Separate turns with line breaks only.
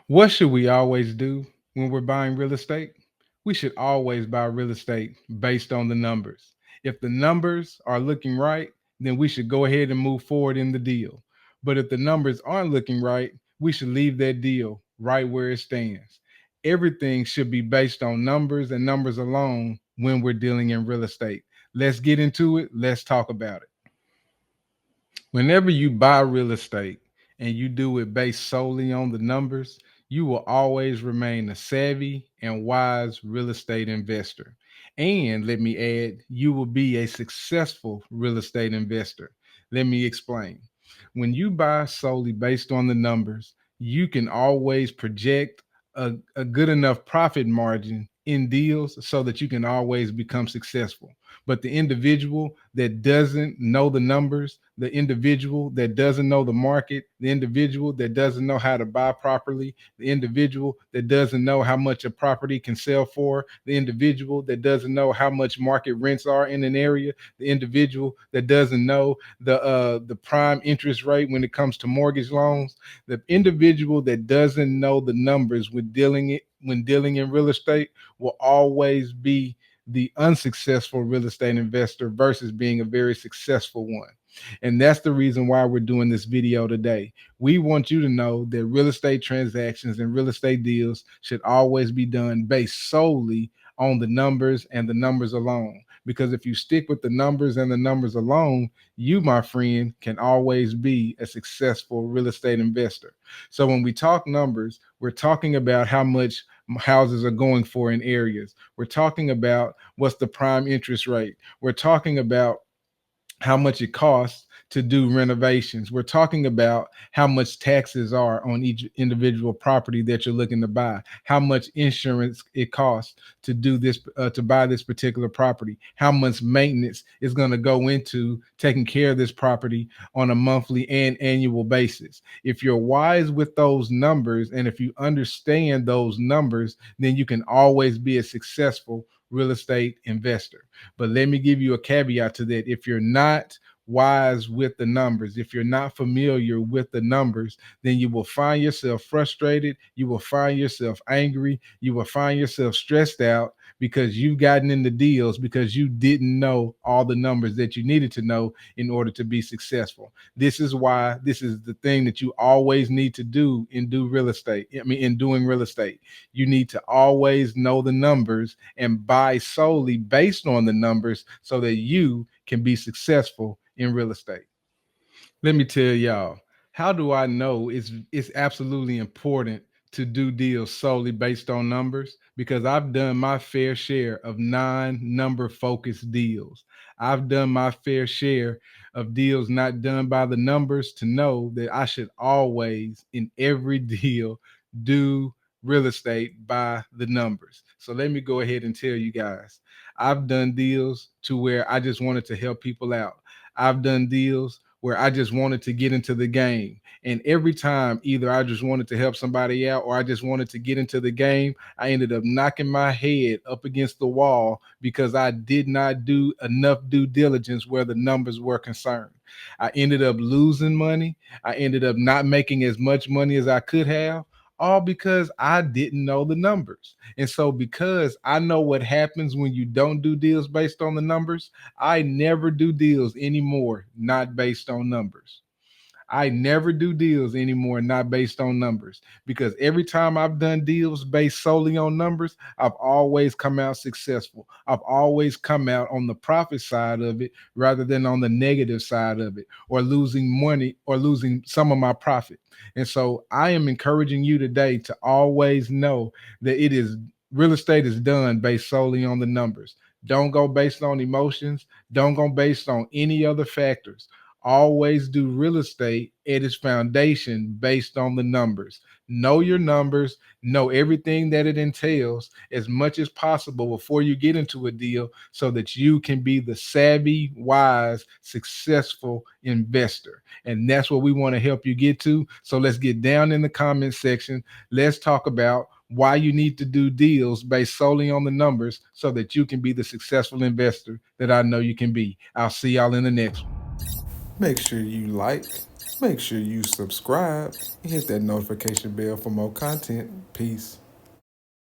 What should we always do when we're buying real estate? We should always buy real estate based on the numbers. If the numbers are looking right, then we should go ahead and move forward in the deal. But if the numbers aren't looking right, we should leave that deal right where it stands. Everything should be based on numbers and numbers alone when we're dealing in real estate. Let's get into it. Let's talk about it. Whenever you buy real estate and you do it based solely on the numbers, you will always remain a savvy and wise real estate investor. And let me add, you will be a successful real estate investor. Let me explain. When you buy solely based on the numbers, you can always project a good enough profit margin in deals so that you can always become successful. But the individual that doesn't know the numbers, the individual that doesn't know the market, the individual that doesn't know how to buy properly, the individual that doesn't know how much a property can sell for, the individual that doesn't know how much market rents are in an area, the individual that doesn't know the prime interest rate when it comes to mortgage loans, the individual that doesn't know the numbers when dealing in real estate will always be the unsuccessful real estate investor versus being a very successful one. And that's the reason why we're doing this video today. We want you to know that real estate transactions and real estate deals should always be done based solely on the numbers and the numbers alone. Because if you stick with the numbers and the numbers alone, you, my friend, can always be a successful real estate investor. So when we talk numbers, we're talking about how much houses are going for in areas. We're talking about what's the prime interest rate. We're talking about how much it costs to do renovations. We're talking about how much taxes are on each individual property that you're looking to buy, how much insurance it costs to do this, to buy this particular property, how much maintenance is going to go into taking care of this property on a monthly and annual basis. If you're wise with those numbers and if you understand those numbers, then you can always be a successful real estate investor. But let me give you a caveat to that. If you're not wise with the numbers, if you're not familiar with the numbers, then you will find yourself frustrated. You will find yourself angry. You will find yourself stressed out because you've gotten into deals because you didn't know all the numbers that you needed to know in order to be successful. This is why this is the thing that you always need to do in doing real estate. You need to always know the numbers and buy solely based on the numbers so that you can be successful in real estate. Let me tell y'all, how do I know it's absolutely important to do deals solely based on numbers? Because I've done my fair share of non-number focused deals. I've done my fair share of deals not done by the numbers to know that I should always in every deal do real estate by the numbers. So let me go ahead and tell you guys. I've done deals to where I just wanted to help people out. I've done deals where I just wanted to get into the game. And every time, either I just wanted to help somebody out or I just wanted to get into the game, I ended up knocking my head up against the wall because I did not do enough due diligence where the numbers were concerned. I ended up losing money. I ended up not making as much money as I could have, all because I didn't know the numbers. And so, because I know what happens when you don't do deals based on the numbers, I never do deals anymore, not based on numbers. I never do deals anymore not based on numbers because every time I've done deals based solely on numbers, I've always come out successful. I've always come out on the profit side of it rather than on the negative side of it or losing money or losing some of my profit. And so I am encouraging you today to always know that it is real estate is done based solely on the numbers. Don't go based on emotions. Don't go based on any other factors. Always do real estate at its foundation based on the numbers. Know your numbers, know everything that it entails as much as possible before you get into a deal so that you can be the savvy, wise, successful investor. And that's what we want to help you get to. So let's get down in the comment section. Let's talk about why you need to do deals based solely on the numbers so that you can be the successful investor that I know you can be. I'll see y'all in the next one. Make sure you like,
Make sure you subscribe and hit that notification bell for more content. Peace.